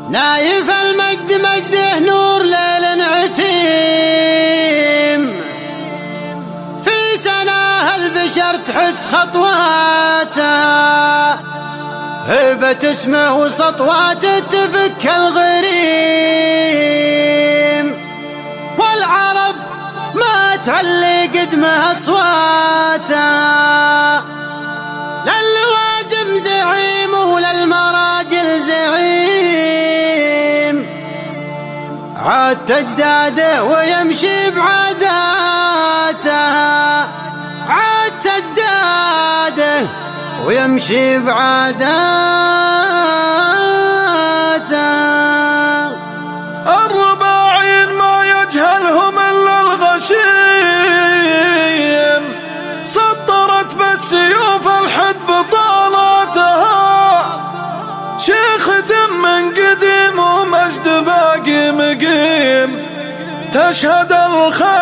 نايف المجد مجده نور ليل عتيم، في سناه البشر تحث خطواته، هيبة اسمه وسطواته تفك الغريم، والعرب ما تعلي قدمه اصواته، للوازم زعيم وللمراجل زعيم، عاد تجداده ويمشي بعاداته، عاد تجداده ويمشي بعاداته. الرباعين ما يجهلهم إلا الغشيم، سطرت بالسيوف الحد بطالاتها، شيخة من قديم ومجد باقي مقيم، تشهد الخيل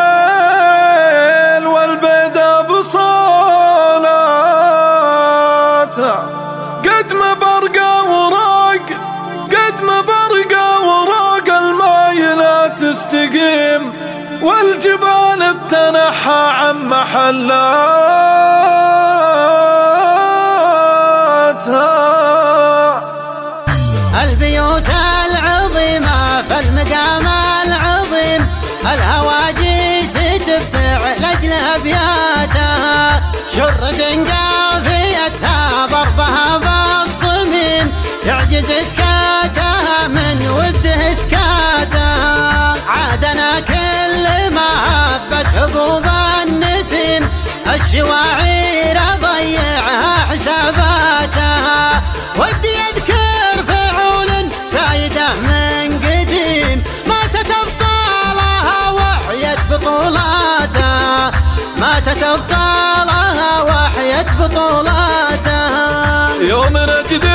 والبيدة بصالاتها، قد ما برقى وراق، قد ما برقى وراق المايلة تستقيم، والجبال تنحى عن محلاتها. البيوت العظيمة في المقام العظيم، الهواجيس تفتح لأجلها بياتها، شرد قافيتها ضربها بالصميم، تعجز اسكاتها من وده اسكاتها، عادنا كل ما هبت هبوب النسيم، الشواعير ضيعها حساباتها، ودي اذكر فعول سايده من قديم، ماتت ابطالها وحيت بطولاتها، ماتت ابطالها وحيت بطولاتها. يوم نجد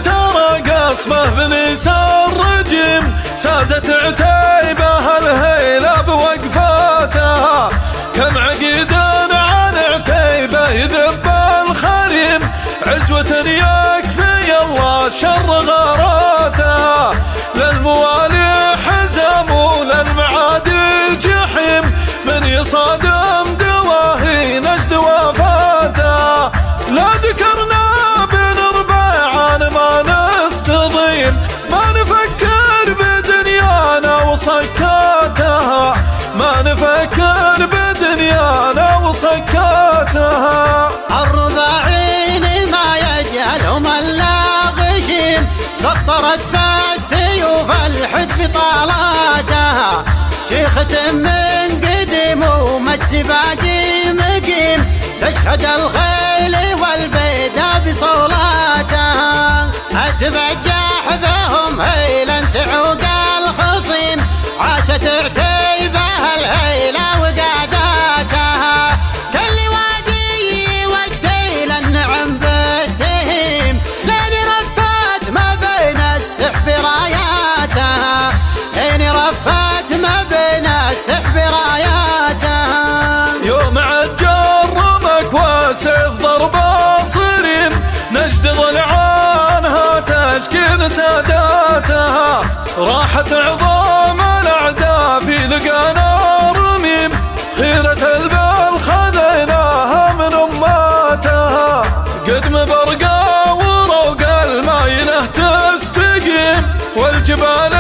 ترى قصبه بنيس الرجيم، سادت عتيبه الهيلة بوقفاتها، كم عقيد عن عتيبه يذب الخريم، عزوة يكفي الله شر غاراتها، للموالي حزم وللمعادي جحيم، من يصادم دواهي نجد وفاتها، لا ذكرنا بنربع ما نستضيم، ما نفكر بدنيانا وصكاتها، ما نفكر بدنيانا وصكاتها. الرباعين ما يجهلهم الا غشيم، سطرت بالسيوف الحد بطالاتها، شيخة من قديم ومجد باقي مقيم، تشهد الخيل والبيدة بصولاتها، اتبجح بهم هيلا تعوق الخصيم، عاشت عتيبه الهيلة وقاداتها، كل وادي والديل النعم بتهيم، لين رفت ما بين السحب راياتها، لين رفت ما بين السحب راياتها. يوم عجر رمك وسيف ضرب صريم، نجد ضلعانها تشكيل ساداتها، راحت عظام الاعداء في لقانا رميم، خيرة البال خذيناها من اماتها، قد مبرقى وروق الماينه تستقيم، والجبال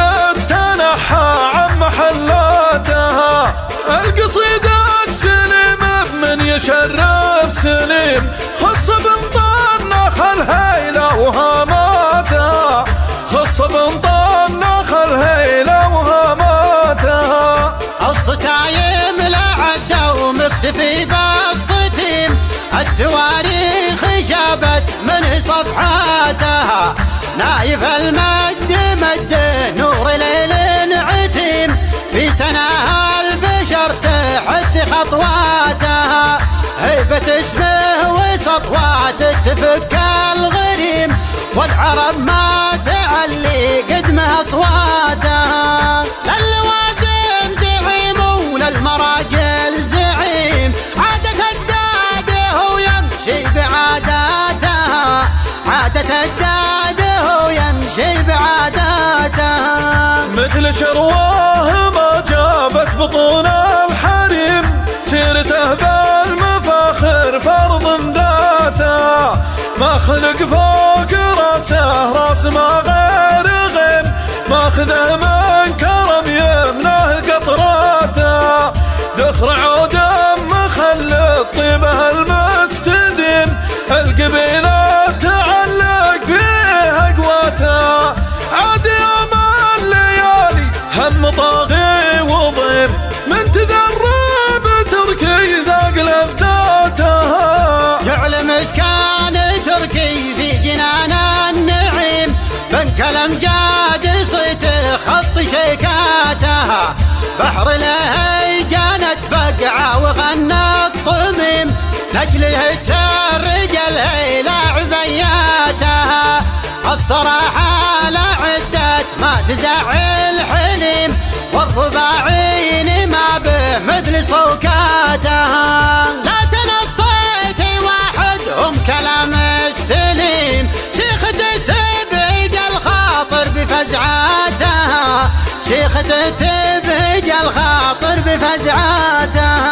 تنحى عن محلاتها، القصيدة السليم بمن يشرف سليم، خص بنطان نخل هيلة وهاماتها، خص بنطان نخل هيلة وهاماتها. الصتايم لعدة ومكتفي بالصتيم، التواريخ جابت منه صفحاتها، نايف المجد مجده نور ليل عتيم، في سناها البشر تحث خطواتها، هيبة اسمه وسطواته تفك الغريم، والعرب ما تعلي قدمه اصواتها، للوازم زعيم وللمراجل زعيم، عادة اجداده ويمشي بعاداتها، عادة اجداده ويمشي بعاداتها. مثل شرواه ما جابت بطون الحريم، سيرته بالمفاخر فرض ذاته، ما خلق فوق راسه راس ما غير غيم، ماخذه من كرم يمنه قطراته، ذخر عود مخلط طيبه المستديم، القبيله تعلق فيها قوته، عاد يوم الليالي هم طاغي وضيم، من تدرب تركي ذاق لذاته، يعلم اسكان تركي في جنان النعيم، بنك الامجاد صيته خط شيكاتها، بحر الهيجانة بقعة وغنى الطميم، نجله تسرج الهيلة عبياتها، الصراحة لا عدت ما تزعل حليم، والرباعين ما به مثل صوكاتها، لا تنصيت واحدهم كلام السليم، شيخة تبهج الخاطر بفزعاتها، شيخة تبهج الخاطر بفزعاتها.